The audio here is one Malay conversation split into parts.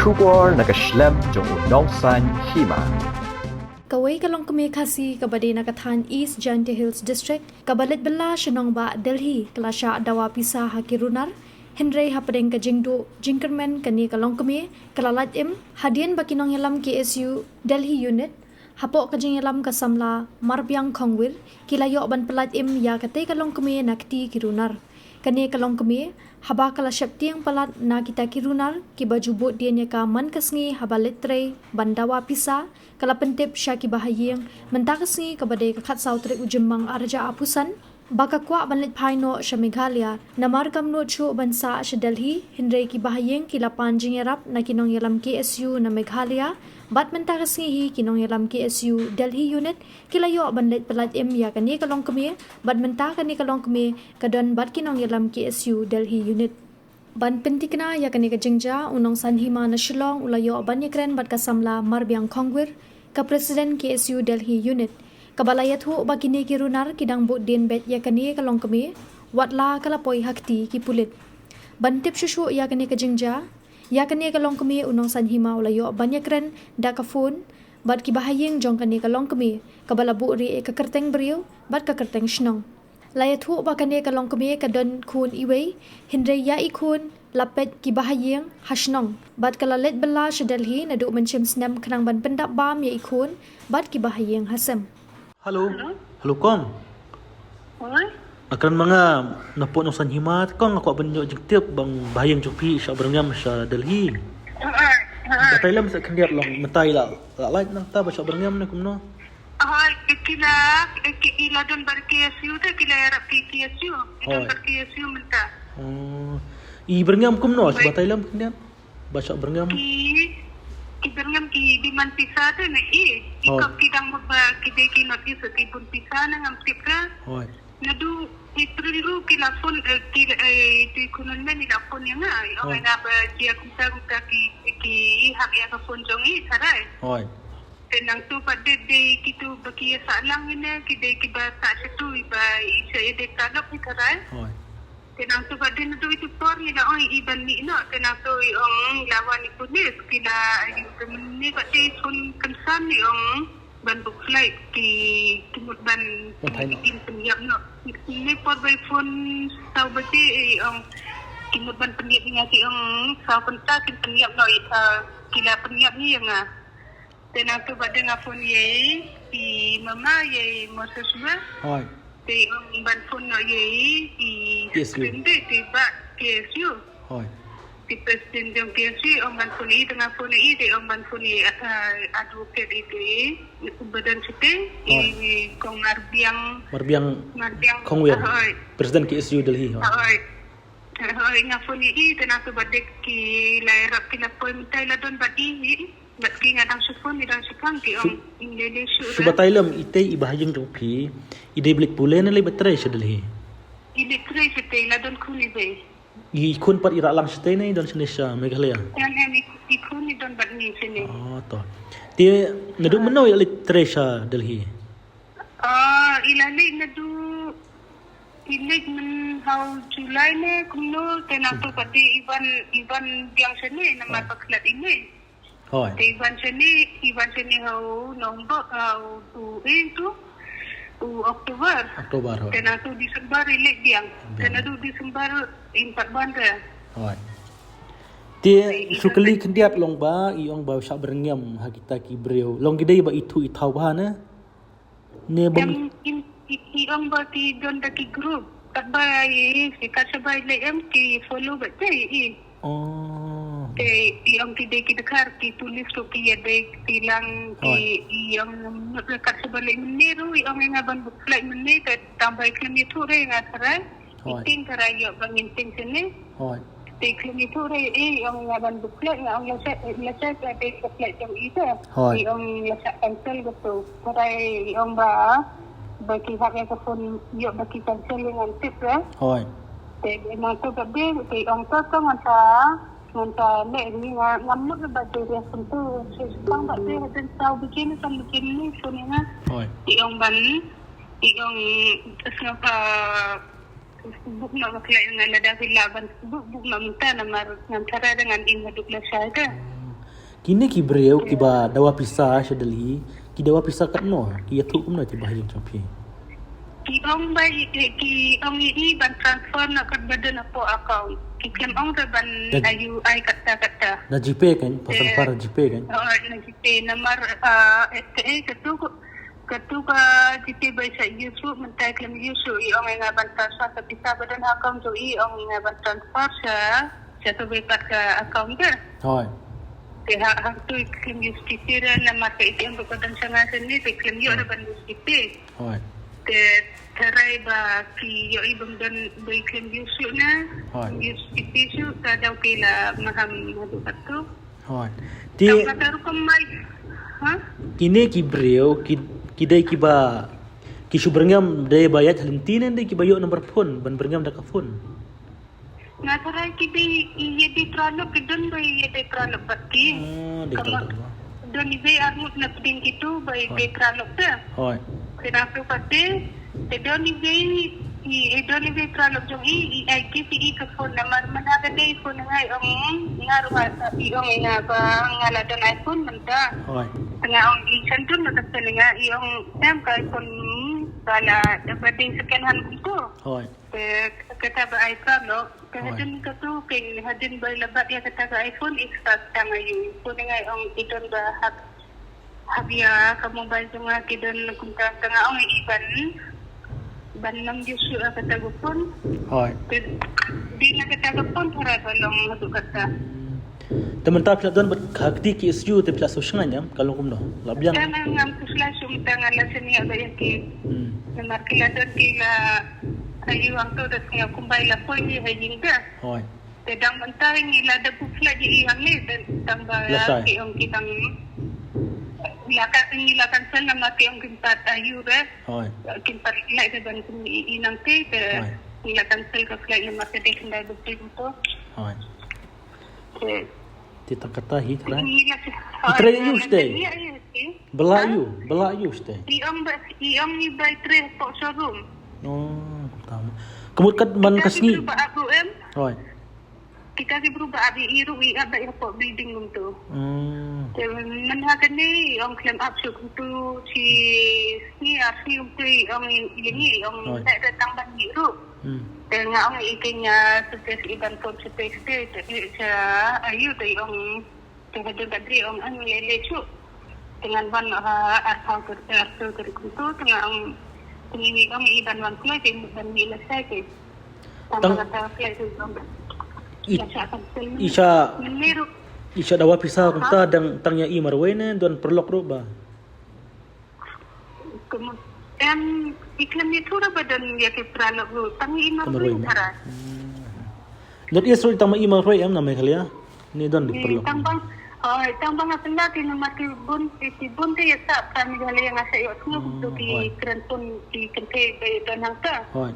Shubor nakaslem jong unongsan hima. Kawai kalong kami kasi kabadi nakathan East Jante Hills District, kabalit bala Shinong Ba Delhi, kelasya dawa pisa hakirunar, Henry hapadeng ka jingdo, jingkermen kani kalong kami, kalalat hadian bakinong yalam KSU Delhi Unit, hapok ka yalam kasamla, marbiang kongwir, kilayo ban pelat ya kate kalong kami nakti kirunar. Kani kalong kami, haba kala syaptiang palat na kita kirunar, kiba jubut dia ka man kasngi haba letre, bandawa pisa, kala pentip sya kibahayeng, mentakasngi kabadai kakat sautrik ujembang arja apusan, baka kwa banlit paino sya Meghalaya, namar kamno chu bansa sya Delhi, hindray kibahayeng kila panjing yarap na kinong yalam KSU na Meghalaya, bat mentakasngi kinong yalam KSU Delhi Unit, kilayo banlit pelat ya kani kalong kami, bat mentakani kalong kami, kadon bat kinong yalam KSU Delhi Unit. Ban pentikna ya kani kajengja unong sanhima na Shillong ulayo banyakren bat kasamla marbiang kongwir ka Presiden KSU Delhi Unit. Kabalayat hu bakini kirunar kidang bot din bet ya kani kalong kami watla kalapoy hakti ki pulit. Ban tip shushu ya kani kajengja ya kani kalong kami unong sanhima ulayo banyakren da ka phone bat kibahayeng jong kani kalong kami kabalabu ri ka kerteng beriu bat ka kerteng shnong. Layat hu bakani kalong kami kadon kun iway, hindray ya ikun, lapet kibahayeng, hasnong. Bat kalalit bala sa Delhi na do mencim snam kanang ban pendap bam ya ikun, bat kibahayeng hasem. Halo. Halo kong. Oi. Akan mga napo ng sanhimat kong ako banyo jengtip bang bahayang jupi sa berengam sa Delhi. Datay lam sa kandiat lang matay la. Like nang taba sa berengam na kumno. Kila don bar KSU ta kila yarap KSU. Don bar KSU menta. I berengam kumno sa batay lam kandiat. Basa berengam. Ki berengam ki di man pisa ta na ikap kidang mo ba kideki notis sa tibun pisa na ngam tipra. Hoy. Nadu itriru kila phone kila tu kunon men ila phone yang ai. Okay na ba dia kuta ki hak ya ka phone jong sarai. Hoy. Tenang tu pada de kitu bagi salang ini kide kiba tak setu iba isa ede tanap ni karai. Hoy. Tenang tu pada tu itu por ni dah oi iban ni no tenang tu ong lawan ni polis kila temen ni kat dia sun kensan ni ong ban book flight ki timut ban tim penyiap no. Ni por by phone tau beti ong timut ban penyiap ni ngasi ong sau pentas penyiap no kila penyiap ni yang tenang tu pada ngafon ye di mama ye moseswa Hoy. di ban phone no ye di presiden di ba KSU Hoy. di presiden jong KSU ban phone ni tengah phone ni di ban phone ni advocate itu badan sitting di kong marbiang kongwir Presiden KSU Delhi. Hoy ngafon ni tenang tu pada ki lairap kila poin mintai la don badi bat ki ngadang sufon ni dang sukang ki ong Indonesia. Subatay lam itay ibahayang jupi. Iday balik pula na lay batray sa Delhi. Ini kray sitay la don kuni be. Ikun pat ira lang sitay na don sa Meghalaya. Yan ikun ni don bat ni sini. To. Ti nadu manaw ilit tre sa Delhi. Ilalay na do ilig man how July ne kumno tenang tu pati iban biang sini na mapaklat ini. Hoy. Iban sini how November how tu Oktober. Hoy. Tenang tu Disember ilig biang. Tenang tu Disember impat bandar. Hoy. Ti sukali kendiat long ba iong ba sa berengam hakita ki breu. Long gidai ba itu itaw ba na? Ne bang iong ba ti don daki group. Tabay kasabay le ki follow ba tay iong kide kidakar ki tulis ko ki yade tilang ki iong kasabay menero iong nga ban buklay menero kat tambay kami tu re nga taray iting taray yo bangin ting sini kami tu re iong nga ban buklay nga ang lasa ka de buklay jong ida iong lasa cancel gitu taray iong ba bagi hak yang kepun yo bagi cancel dengan tip ya. Hoy. Memang tu gabe iong tu nganta le ni ngamut ba de dia sentu sebang ba de den tau bikin ni sunina. Hoy. Iong ban iong snapa buk na maklay nga nada laban buk na minta na mar ngantara dengan ingaduk la syada. Kini ki breu ki ba dawa pisah sa Delhi. Ki dawa pisah kat no. Ki atu kumna ti bahayang champi. Ki ong bay ki ong ini ban transfer nak kat badan apa account. Ki claim ong ta ban ayu ai kata. Na GP kan pasal para GP kan. Na GP nomor STE ketu ka GP bay sa Yusuf mentai claim Yusuf i ong nga ban transfer sa pisah badan account jo i ong nga ban transfer sa tu bekat ka account ke. Hoi. Hak tu claim Yusuf na masa ATM badan sangat ni claim yo ada ban Yusuf. Hoi. Terai ba ki yo ibang dan bay claim Yusuf na. Yusuf isu ta daw kila maham hadu tu. Hoi. Ti taru kamay. Ha? Kini ki breu ki dai ki ba ki subrengam dai bayat halintinen dai ki bayo nomor phone ban berengam da ka phone. Na terai ki bi ye di tralo kidon bay ye di tralo batti. Dai tralo. Don ibe armut na peding gitu bay di tralo ta. Hoi. Kenapa pasti? Doni be tralo jong i ke phone number mana dai phone ngai ngaru i nga ba ngala dan iPhone menta. Hoi. Tengah i centrum na tengah i em ka iPhone bala dapat second hand itu. Hoi. Kata ba iPhone no. Kahadin ka tu king hadin ba labat ya kata ka iPhone extra tanga yu. Phone ngai idon ba habia kamu bantu ngakidon kunta tengah iban ban nam Yusuf kata gupun. Hoi. Di na kata gupun para balong hadu kata. Teman-teman pila don hakti ki SU te pila sosangan jam kalau kumno. Labiang. Tama ngam kusla sumtang ala seni ada yaki. Namar kila don kila ayu ang to das nga kumbay la poy ni haying ka. Hoi. Tedang mentay ngila da bukla ji ihang ni tambah ki ang kitang Nilakan sel nama ke ang kimpat ayu re. Hoi. Kimpat lai ke ban inang ke nilakan sel ka klai nama ke dek ndai bukti itu. Hoi. Ke Tita kata hi tra. Itra Itra you stay. Bela you stay. Iong ni by tre po showroom. Oh, tama. Kemud kat man kasni. Hoi. Kita si berubah abi iru i ada po building untuk. Manhakan ni ang claim up so untuk si ni asli untuk ang ini ang tak datang ban iru. Dengan ang ikinya sukses iban kon space sa ayu tay ang tengah kadri ang lele chu dengan ban arthau terkutu tengah ang ini ang iban wan klay ban nila sa ke. Tama kata klay tu. Isha dawa pisah kunta dang tangya i marwene don perlok ro ba. Iklan ni thura badan ya ke pralok ro tangi i marwene thara. Don isro tang i marwene am na me khalia ni don di perlok. Tambang apenda ti namati bon te ya sa kami gale yang asa yo tu di krenton di kente dan hangta. Hoi.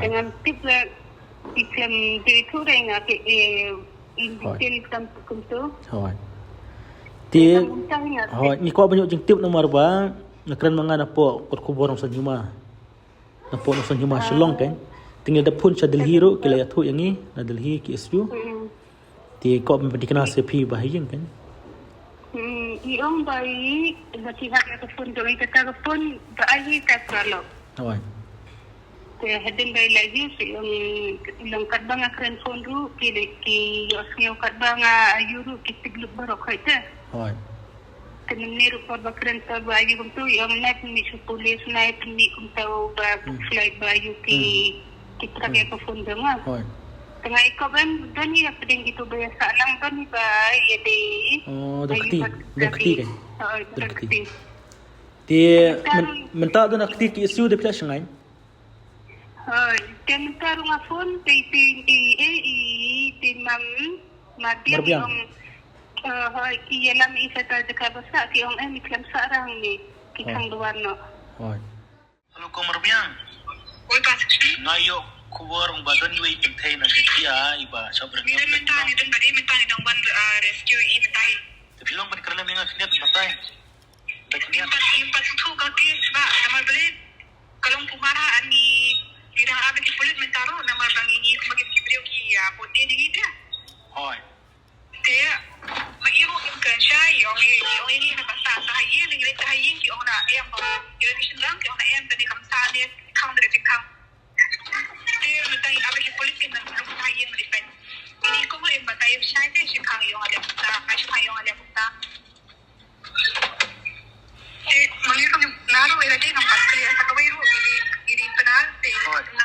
Dengan tip iklan itu renga ke indikasi kampung tu. Hoi. Hoi ni ko banyak jeng tip nomor ba nakran mga na po kot kuborong sa hima. Na po sa hima Shillong kan. Tinggal dapun sa Delhi ro kila yathu yang ni na Delhi ki SU. Ti ko dikenal sepi bahayang kan. Iong bayi masih hak ataupun doi kata pun bayi tak kalau. Hoi. Hadin bay lagi ilang kadbang akren fonru ki yosnyo kadbang ayuru ki tigluk barok kaita. Hoi. Kenir por bakren ta bayu kumtu yang net ni polis net ni kumtu ba flight bayu ki trage ko fondama. Hoi. Tengah ikaban dani apdeng gitu biasa lang dani ba yede. Oh, dakti kan. Dakti. Ti menta don akti ki SU de flash ngai. Tentar nga phone timam mati ang iyalam isa ta dekabasa ki ang iklam sarang ni kitang duwan no. Hoi. Halo ko marbiang. Oi pasik. Ngayo kuwar ang badon ni way kintay na kaya iba sobrang Ini mentani dan bari mentani dang ban rescue i mentani. Tapi long ban kerana mengat niat patay. Impas tu kaki ba sama beli kalau kumara ani tidak ada di kulit mentaro nama bang ini sebagai video ki ya putih di dia. Hoi. Kaya mairu kan siya yung ini nabasa sa hayin ng sa hayin ki ona em yung mission lang ki ona em tani kamsani kang dari kang dia matay abis politik na sa hayin mo depend ini ko mo matay siya din si kang yung alam ta kasi yung alam ta mangyari kami naro ila din ang paskriya sa kawairo ini penalti na